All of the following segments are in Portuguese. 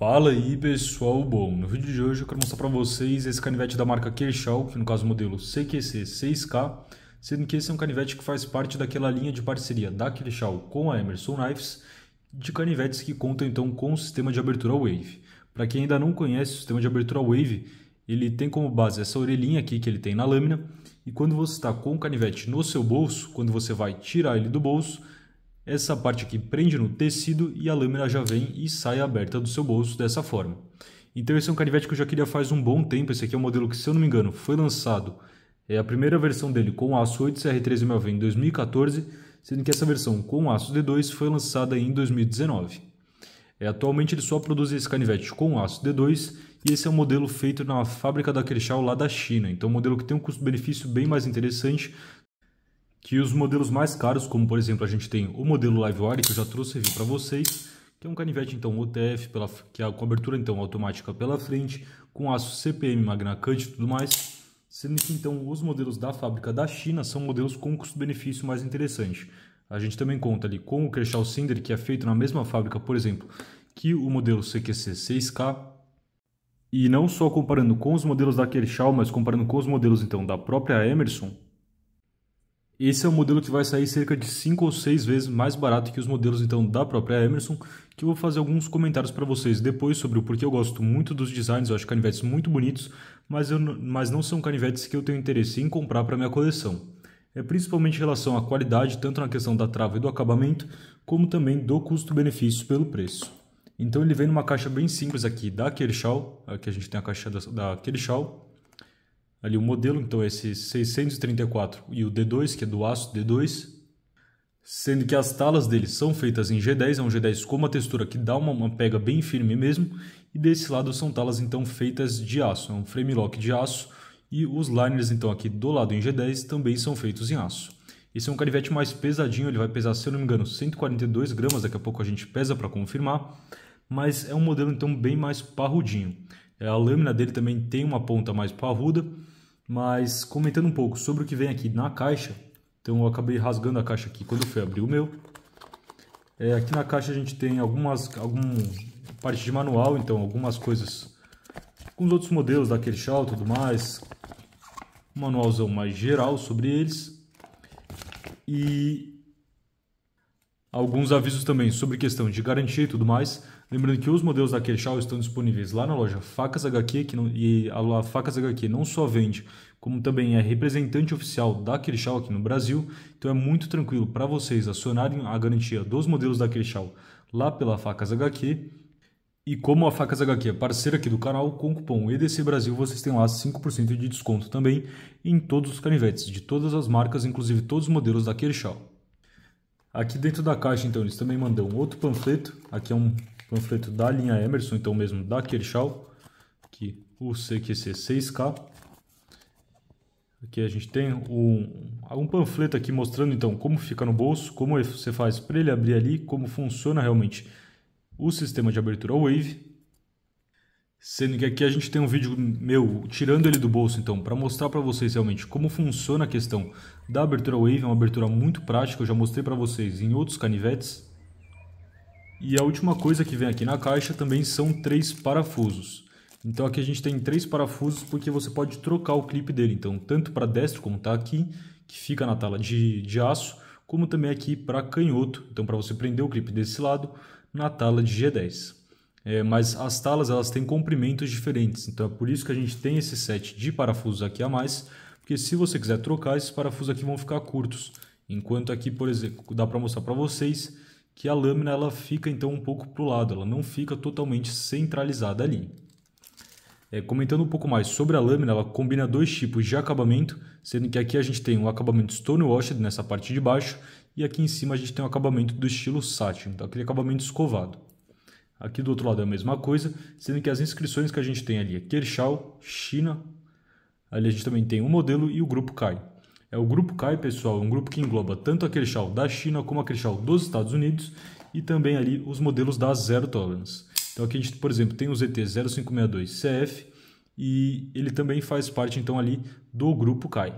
Fala aí pessoal, bom, no vídeo de hoje eu quero mostrar para vocês esse canivete da marca Kershaw, que no caso é o modelo CQC 6K, sendo que esse é um canivete que faz parte daquela linha de parceria da Kershaw com a Emerson Knives, de canivetes que contam então com o sistema de abertura Wave. Para quem ainda não conhece o sistema de abertura Wave, ele tem como base essa orelhinha aqui que ele tem na lâmina, e quando você está com o canivete no seu bolso, quando você vai tirar ele do bolso, essa parte aqui prende no tecido e a lâmina já vem e sai aberta do seu bolso dessa forma. Então esse é um canivete que eu já queria faz um bom tempo. Esse aqui é um modelo que, se eu não me engano, foi lançado, a primeira versão dele com aço 8CR13MLV em 2014, sendo que essa versão com aço D2 foi lançada em 2019. Atualmente ele só produz esse canivete com aço D2 e esse é um modelo feito na fábrica da Kershaw lá da China. Então um modelo que tem um custo-benefício bem mais interessante que os modelos mais caros, como por exemplo a gente tem o modelo Livewire, que eu já trouxe review para vocês, que é um canivete então OTF, que é com abertura então automática pela frente, com aço CPM, Magna Cut e tudo mais, sendo que então os modelos da fábrica da China são modelos com custo-benefício mais interessante. A gente também conta ali com o Kershaw Cinder, que é feito na mesma fábrica, por exemplo, que o modelo CQC 6K, e não só comparando com os modelos da Kershaw, mas comparando com os modelos então da própria Emerson, esse é um modelo que vai sair cerca de 5 ou 6 vezes mais barato que os modelos então da própria Emerson, que eu vou fazer alguns comentários para vocês depois sobre o porquê eu gosto muito dos designs. Eu acho canivetes muito bonitos, mas não são canivetes que eu tenho interesse em comprar para minha coleção. É principalmente em relação à qualidade, tanto na questão da trava e do acabamento, como também do custo-benefício pelo preço. Então ele vem numa caixa bem simples aqui da Kershaw, aqui a gente tem a caixa da Kershaw. Ali o modelo, então, é esse 634 e o D2, que é do aço D2, sendo que as talas dele são feitas em G10, é um G10 com uma textura que dá uma pega bem firme mesmo, e desse lado são talas então feitas de aço, é um frame lock de aço, e os liners então aqui do lado em G10 também são feitos em aço. Esse é um canivete mais pesadinho, ele vai pesar, se eu não me engano, 142 gramas, daqui a pouco a gente pesa para confirmar, mas é um modelo então bem mais parrudinho. A lâmina dele também tem uma ponta mais parruda. Mas comentando um pouco sobre o que vem aqui na caixa, então eu acabei rasgando a caixa aqui quando eu fui abrir o meu. Aqui na caixa a gente tem alguma parte de manual, então algumas coisas com os outros modelos da Kershaw e tudo mais. Um manualzão mais geral sobre eles. E alguns avisos também sobre questão de garantia e tudo mais. Lembrando que os modelos da Kershaw estão disponíveis lá na loja Facas HQ, e a Facas HQ não só vende, como também é representante oficial da Kershaw aqui no Brasil. Então é muito tranquilo para vocês acionarem a garantia dos modelos da Kershaw lá pela Facas HQ. E como a Facas HQ é parceira aqui do canal, com o cupom EDC Brasil vocês têm lá 5% de desconto também em todos os canivetes, de todas as marcas, inclusive todos os modelos da Kershaw. Aqui dentro da caixa, então, eles também mandam outro panfleto. Aqui é um panfleto da linha Emerson, então mesmo da Kershaw, aqui o CQC 6K. Aqui a gente tem um panfleto aqui mostrando então como fica no bolso, como você faz para ele abrir ali, como funciona realmente o sistema de abertura Wave. Sendo que aqui a gente tem um vídeo meu tirando ele do bolso, então, para mostrar para vocês realmente como funciona a questão da abertura Wave. É uma abertura muito prática, eu já mostrei para vocês em outros canivetes. E a última coisa que vem aqui na caixa também são 3 parafusos. Então aqui a gente tem 3 parafusos porque você pode trocar o clipe dele. Então tanto para destro, como está aqui, que fica na tala de aço, como também aqui para canhoto. Então para você prender o clipe desse lado na tala de G10. Mas as talas elas têm comprimentos diferentes. Então é por isso que a gente tem esse set de parafusos aqui a mais. Porque se você quiser trocar, esses parafusos aqui vão ficar curtos. Enquanto aqui, por exemplo, dá para mostrar para vocês que a lâmina ela fica então um pouco para o lado, ela não fica totalmente centralizada ali. Comentando um pouco mais sobre a lâmina, ela combina 2 tipos de acabamento, sendo que aqui a gente tem um acabamento stonewashed nessa parte de baixo e aqui em cima a gente tem um acabamento do estilo satin, então aquele acabamento escovado. Aqui do outro lado é a mesma coisa, sendo que as inscrições que a gente tem ali é Kershaw, China, ali a gente também tem o modelo e o grupo Kai. O grupo Kai, pessoal, é um grupo que engloba tanto a Kershaw da China como a Kershaw dos Estados Unidos e também ali os modelos da Zero Tolerance. Então aqui a gente, por exemplo, tem o ZT0562CF e ele também faz parte então ali do grupo Kai.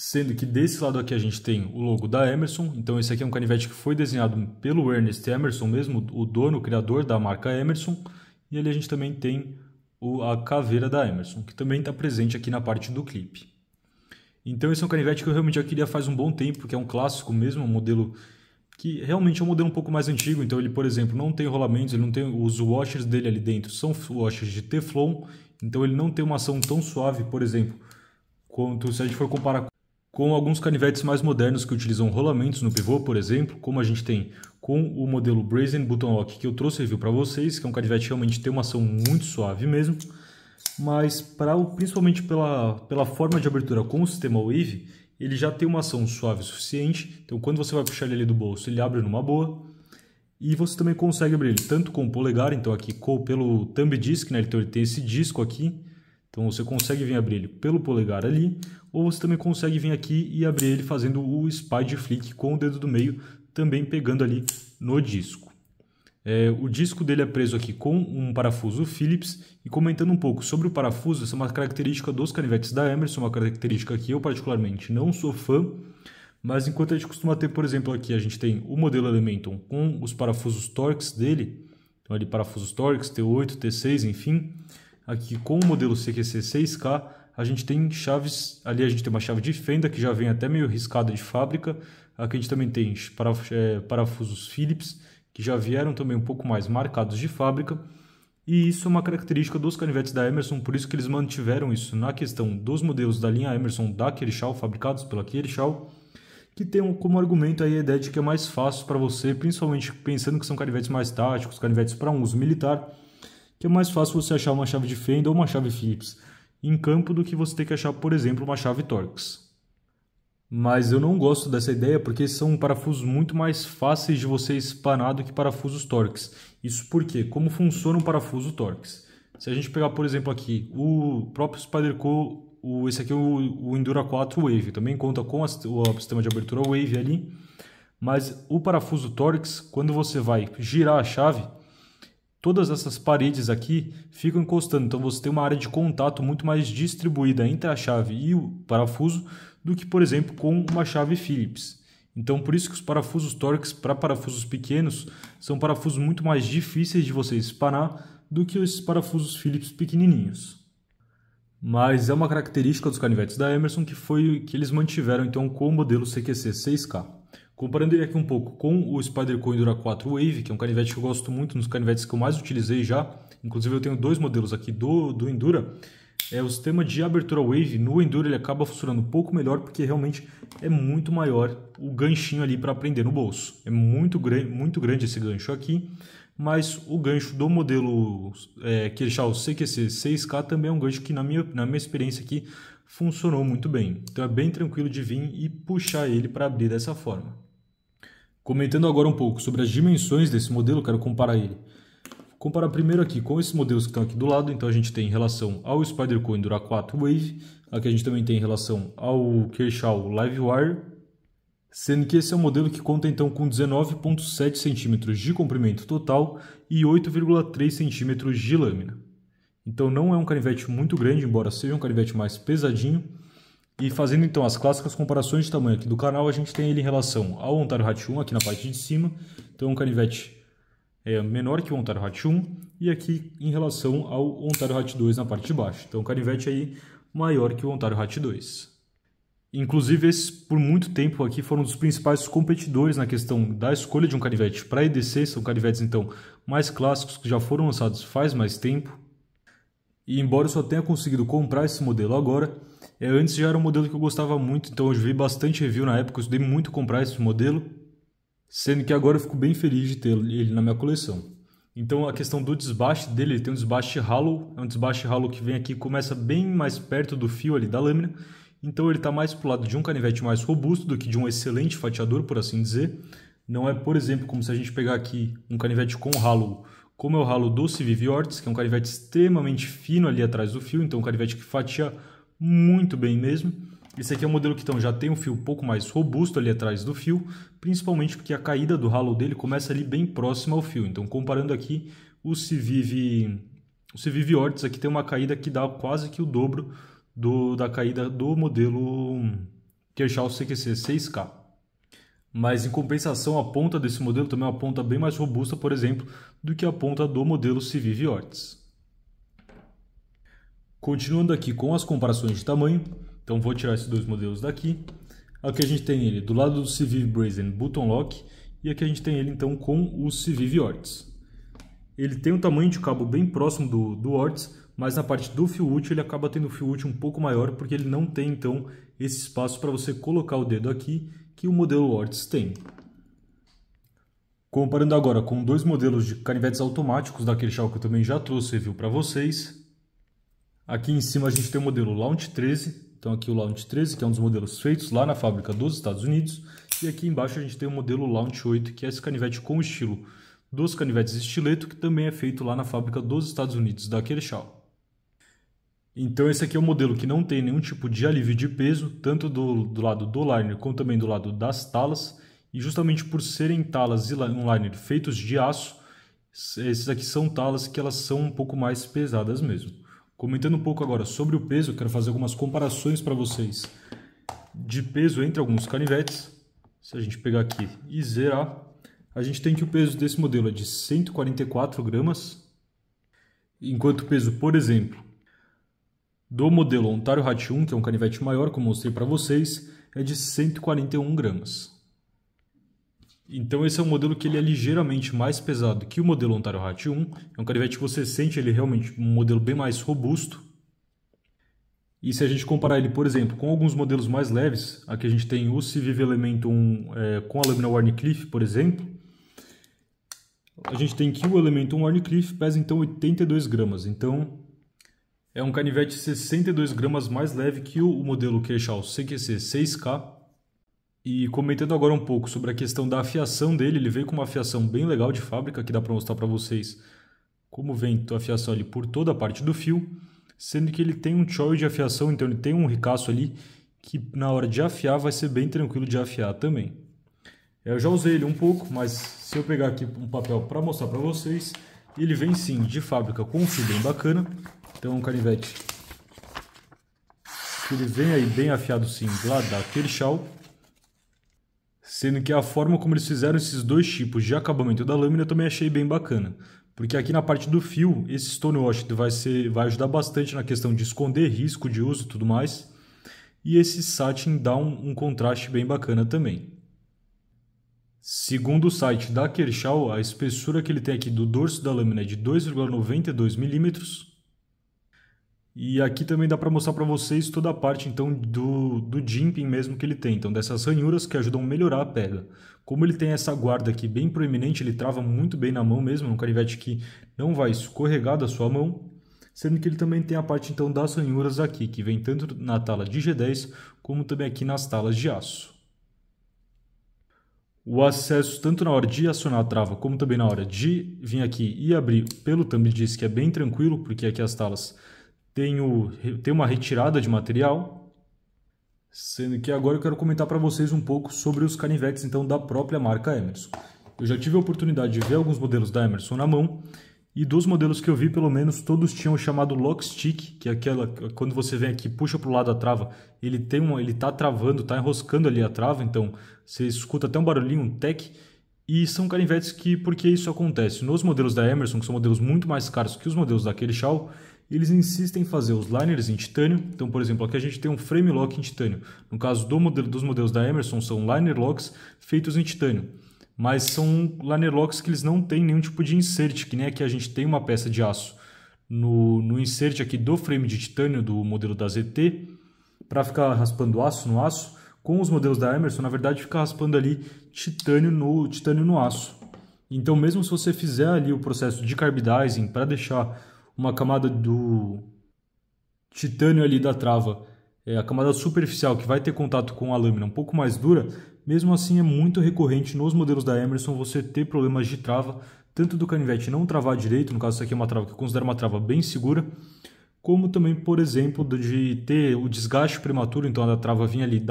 Sendo que desse lado aqui a gente tem o logo da Emerson. Então esse aqui é um canivete que foi desenhado pelo Ernest Emerson mesmo, o dono, o criador da marca Emerson. E ali a gente também tem a caveira da Emerson, que também está presente aqui na parte do clipe. Então esse é um canivete que eu realmente já queria faz um bom tempo, porque é um clássico mesmo, um modelo que realmente é um modelo um pouco mais antigo. Então ele, por exemplo, não tem rolamentos, ele não tem os washers dele ali dentro, são washers de Teflon. Então ele não tem uma ação tão suave, por exemplo, quanto se a gente for comparar com alguns canivetes mais modernos que utilizam rolamentos no pivô, por exemplo, como a gente tem com o modelo Brazen Button Lock que eu trouxe review para vocês, que é um canivete que realmente tem uma ação muito suave mesmo, mas principalmente pela forma de abertura com o sistema Wave, ele já tem uma ação suave o suficiente, então quando você vai puxar ele ali do bolso, ele abre numa boa, e você também consegue abrir ele tanto com o polegar, então aqui pelo thumb disc, né? Então ele tem esse disco aqui, então você consegue vir abrir ele pelo polegar ali, ou você também consegue vir aqui e abrir ele fazendo o spide flick com o dedo do meio, também pegando ali no disco. O disco dele é preso aqui com um parafuso Phillips. E comentando um pouco sobre o parafuso, essa é uma característica dos canivetes da Emerson, uma característica que eu particularmente não sou fã, mas enquanto a gente costuma ter, por exemplo, aqui a gente tem o modelo Elementon com os parafusos Torx dele, então ali parafusos Torx, T8, T6, enfim. Aqui com o modelo CQC 6K, a gente tem chaves, ali a gente tem uma chave de fenda que já vem até meio riscada de fábrica. Aqui a gente também tem parafusos Phillips, que já vieram também um pouco mais marcados de fábrica. E isso é uma característica dos canivetes da Emerson, por isso que eles mantiveram isso na questão dos modelos da linha Emerson da Kershaw, fabricados pela Kershaw, que tem como argumento aí a ideia de que é mais fácil para você, principalmente pensando que são canivetes mais táticos, canivetes para um uso militar, que é mais fácil você achar uma chave de fenda ou uma chave Phillips em campo do que você ter que achar, por exemplo, uma chave Torx. Mas eu não gosto dessa ideia porque são parafusos muito mais fáceis de você espanar do que parafusos Torx. Isso porque, como funciona um parafuso Torx? Se a gente pegar, por exemplo, aqui o próprio Spyderco, esse aqui é o Endura 4 Wave, também conta com o sistema de abertura Wave ali, mas o parafuso Torx, quando você vai girar a chave, todas essas paredes aqui ficam encostando, então você tem uma área de contato muito mais distribuída entre a chave e o parafuso do que, por exemplo, com uma chave Phillips. Então, por isso que os parafusos Torx para parafusos pequenos são parafusos muito mais difíceis de você espanar do que esses parafusos Phillips pequenininhos. Mas é uma característica dos canivetes da Emerson que eles mantiveram então com o modelo CQC 6K. Comparando ele aqui um pouco com o Spyderco Endura 4 Wave, que é um canivete que eu gosto muito, nos canivetes que eu mais utilizei já. Inclusive eu tenho dois modelos aqui do Endura. O sistema de abertura Wave no Endura ele acaba funcionando um pouco melhor porque realmente é muito maior o ganchinho ali para prender no bolso. É muito grande esse gancho aqui, mas o gancho do modelo Kershaw CQC 6K também é um gancho que na minha experiência aqui funcionou muito bem. Então é bem tranquilo de vir e puxar ele para abrir dessa forma. Comentando agora um pouco sobre as dimensões desse modelo, quero comparar ele. Comparar primeiro aqui com esses modelos que estão aqui do lado, então a gente tem em relação ao Spyderco Endura 4 Wave, aqui a gente também tem em relação ao Kershaw Livewire, sendo que esse é um modelo que conta então com 19,7 cm de comprimento total e 8,3 cm de lâmina. Então não é um canivete muito grande, embora seja um canivete mais pesadinho. E fazendo então as clássicas comparações de tamanho aqui do canal, a gente tem ele em relação ao Ontario Hat 1 aqui na parte de cima. Então é um canivete menor que o Ontario Hat 1 e aqui em relação ao Ontario Hat 2 na parte de baixo. Então um canivete aí maior que o Ontario Hat 2. Inclusive esses por muito tempo aqui foram um dos principais competidores na questão da escolha de um canivete para EDC. São canivetes então mais clássicos que já foram lançados faz mais tempo. E embora eu só tenha conseguido comprar esse modelo agora, antes já era um modelo que eu gostava muito, então eu vi bastante review na época, eu estudei muito comprar esse modelo, sendo que agora eu fico bem feliz de ter ele na minha coleção. Então a questão do desbaste dele, ele tem um desbaste hollow, é um desbaste hollow que vem aqui e começa bem mais perto do fio ali da lâmina, então ele está mais para o lado de um canivete mais robusto do que de um excelente fatiador, por assim dizer. Não é, por exemplo, como se a gente pegar aqui um canivete com hollow, como é o ralo do Civivi Ortiz, que é um canivete extremamente fino ali atrás do fio, então um canivete que fatia muito bem mesmo. Esse aqui é um modelo que então, já tem um fio um pouco mais robusto ali atrás do fio, principalmente porque a caída do ralo dele começa ali bem próxima ao fio. Então comparando aqui o Civivi Ortiz, aqui tem uma caída que dá quase que o dobro da caída do modelo Kershaw CQC 6K. Mas em compensação, a ponta desse modelo também é uma ponta bem mais robusta, por exemplo, do que a ponta do modelo Civivi Ortiz. Continuando aqui com as comparações de tamanho, então vou tirar esses dois modelos daqui. Aqui a gente tem ele do lado do Civivi Brazen Button Lock e aqui a gente tem ele então com o Civivi Ortiz. Ele tem um tamanho de cabo bem próximo do Ortiz, mas na parte do fio útil ele acaba tendo o fio útil um pouco maior porque ele não tem então esse espaço para você colocar o dedo aqui que o modelo Ortiz tem. Comparando agora com dois modelos de canivetes automáticos da Kershaw que eu também já trouxe review para vocês. Aqui em cima a gente tem o modelo Launch 13, então aqui o Launch 13 que é um dos modelos feitos lá na fábrica dos Estados Unidos. E aqui embaixo a gente tem o modelo Launch 8, que é esse canivete com estilo dos canivetes estileto, que também é feito lá na fábrica dos Estados Unidos da Kershaw. Então esse aqui é um modelo que não tem nenhum tipo de alívio de peso, tanto do lado do liner como também do lado das talas. E justamente por serem talas e um liner feitos de aço, esses aqui são talas que elas são um pouco mais pesadas mesmo. Comentando um pouco agora sobre o peso, eu quero fazer algumas comparações para vocês de peso entre alguns canivetes. Se a gente pegar aqui e zerar, a gente tem que o peso desse modelo é de 144 gramas, enquanto o peso, por exemplo, do modelo Ontario Hat 1, que é um canivete maior, como eu mostrei para vocês, é de 141 gramas. Então esse é um modelo que ele é ligeiramente mais pesado que o modelo Ontario Hat 1. É um canivete que você sente ele realmente um modelo bem mais robusto. E se a gente comparar ele, por exemplo, com alguns modelos mais leves, aqui a gente tem o Civivi Elemento 1 com a lâmina Wharncliffe, por exemplo. A gente tem que o Elemento 1 Wharncliffe pesa então 82 gramas. Então é um canivete 62 gramas mais leve que o modelo Kershaw CQC 6K. E comentando agora um pouco sobre a questão da afiação dele, ele veio com uma afiação bem legal de fábrica, que dá para mostrar para vocês como vem a afiação ali por toda a parte do fio, sendo que ele tem um choil de afiação, então ele tem um ricaço ali que na hora de afiar vai ser bem tranquilo de afiar também. Eu já usei ele um pouco, mas se eu pegar aqui um papel para mostrar para vocês, ele vem sim de fábrica com um fio bem bacana. Então é um canivete que ele vem aí bem afiado sim lá da Kershaw, sendo que a forma como eles fizeram esses dois tipos de acabamento da lâmina eu também achei bem bacana, porque aqui na parte do fio esse stonewash vai ajudar bastante na questão de esconder risco de uso e tudo mais, e esse satin dá um contraste bem bacana também. Segundo o site da Kershaw, a espessura que ele tem aqui do dorso da lâmina é de 2,92 milímetros. E aqui também dá para mostrar para vocês toda a parte então do jimping mesmo que ele tem, então dessas ranhuras que ajudam a melhorar a pega. Como ele tem essa guarda aqui bem proeminente, ele trava muito bem na mão mesmo, é um canivete que não vai escorregar da sua mão, sendo que ele também tem a parte então das ranhuras aqui, que vem tanto na tala de G10 como também aqui nas talas de aço. O acesso tanto na hora de acionar a trava como também na hora de vir aqui e abrir pelo thumb disc é bem tranquilo, porque aqui as talas tem uma retirada de material, sendo que agora eu quero comentar para vocês um pouco sobre os canivetes então da própria marca Emerson. Eu já tive a oportunidade de ver alguns modelos da Emerson na mão, e dos modelos que eu vi, pelo menos todos tinham o chamado lock stick, que é aquela quando você vem aqui puxa para o lado da trava, ele tá travando, tá enroscando ali a trava, então você escuta até um barulhinho, um tec. E são canivetes que, por que isso acontece? Nos modelos da Emerson, que são modelos muito mais caros que os modelos da Kershaw, eles insistem em fazer os liners em titânio. Então, por exemplo, aqui a gente tem um frame lock em titânio. No caso dos modelos da Emerson, são liner locks feitos em titânio. Mas são liner locks que eles não têm nenhum tipo de insert, que nem aqui a gente tem uma peça de aço no insert aqui do frame de titânio do modelo da ZT, para ficar raspando aço no aço. Com os modelos da Emerson, na verdade, fica raspando ali titânio no aço. Então, mesmo se você fizer ali o processo de carbidizing para deixar uma camada do titânio ali da trava, a camada superficial que vai ter contato com a lâmina um pouco mais dura, mesmo assim é muito recorrente nos modelos da Emerson você ter problemas de trava, tanto do canivete não travar direito, no caso isso aqui é uma trava que eu considero uma trava bem segura, como também, por exemplo, de ter o desgaste prematuro, então a trava vir ali,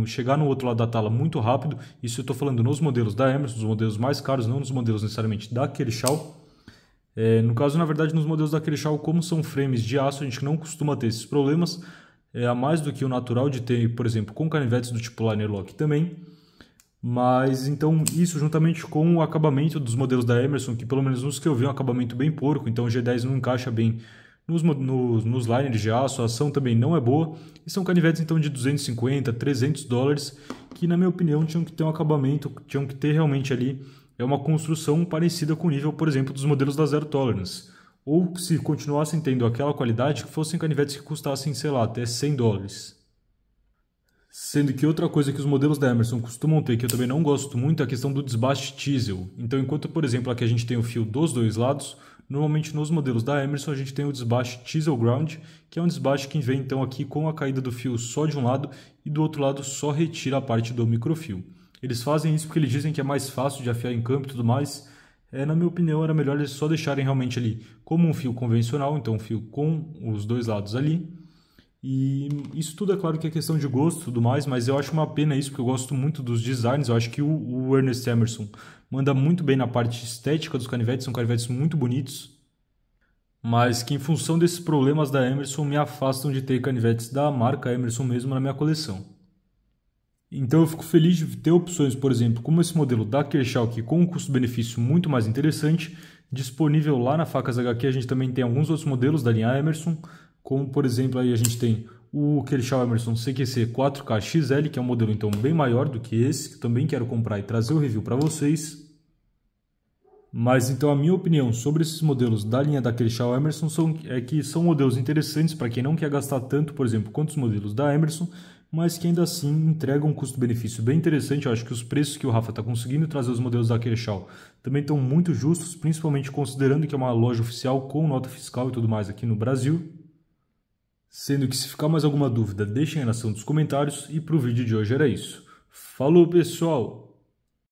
chegar no outro lado da tala muito rápido. Isso eu estou falando nos modelos da Emerson, os modelos mais caros, não nos modelos necessariamente da Kershaw. No caso, na verdade, nos modelos da Kershaw, como são frames de aço, a gente não costuma ter esses problemas. a mais do que o natural de ter, por exemplo, com canivetes do tipo Liner Lock também. Mas então isso juntamente com o acabamento dos modelos da Emerson, que pelo menos nos que eu vi é um acabamento bem porco, então o G10 não encaixa bem nos liners de aço, a ação também não é boa, e são canivetes então de 250, 300 dólares, que na minha opinião tinham que ter um acabamento, tinham que ter realmente ali uma construção parecida com o nível, por exemplo, dos modelos da Zero Tolerance, ou se continuassem tendo aquela qualidade, que fossem canivetes que custassem, sei lá, até 100 dólares. Sendo que outra coisa que os modelos da Emerson costumam ter, que eu também não gosto muito, é a questão do desbaste Chisel. Então, enquanto, por exemplo, aqui a gente tem o fio dos dois lados, normalmente nos modelos da Emerson a gente tem o desbaste Chisel Ground, que é um desbaste que vem então aqui com a caída do fio só de um lado e do outro lado só retira a parte do microfio. Eles fazem isso porque eles dizem que é mais fácil de afiar em campo e tudo mais. Na minha opinião, era melhor eles só deixarem realmente ali como um fio convencional, então um fio com os dois lados ali. E isso tudo é claro que é questão de gosto e tudo mais, mas eu acho uma pena isso, porque eu gosto muito dos designs. Eu acho que o Ernest Emerson manda muito bem na parte estética dos canivetes, são canivetes muito bonitos, mas que em função desses problemas da Emerson me afastam de ter canivetes da marca Emerson mesmo na minha coleção. Então eu fico feliz de ter opções, por exemplo, como esse modelo da Kershaw, que com um custo-benefício muito mais interessante, disponível lá na Facas HQ. A gente também tem alguns outros modelos da linha Emerson, como por exemplo aí a gente tem o Kershaw Emerson CQC 4K XL, que é um modelo então bem maior do que esse, que também quero comprar e trazer o review para vocês. Mas então a minha opinião sobre esses modelos da linha da Kershaw Emerson é que são modelos interessantes para quem não quer gastar tanto, por exemplo, quanto os modelos da Emerson, mas que ainda assim entregam um custo-benefício bem interessante. Eu acho que os preços que o Rafa está conseguindo trazer os modelos da Kershaw também estão muito justos, principalmente considerando que é uma loja oficial com nota fiscal e tudo mais aqui no Brasil. Sendo que se ficar mais alguma dúvida, deixem aí na seção dos comentários, e para o vídeo de hoje era isso. Falou, pessoal!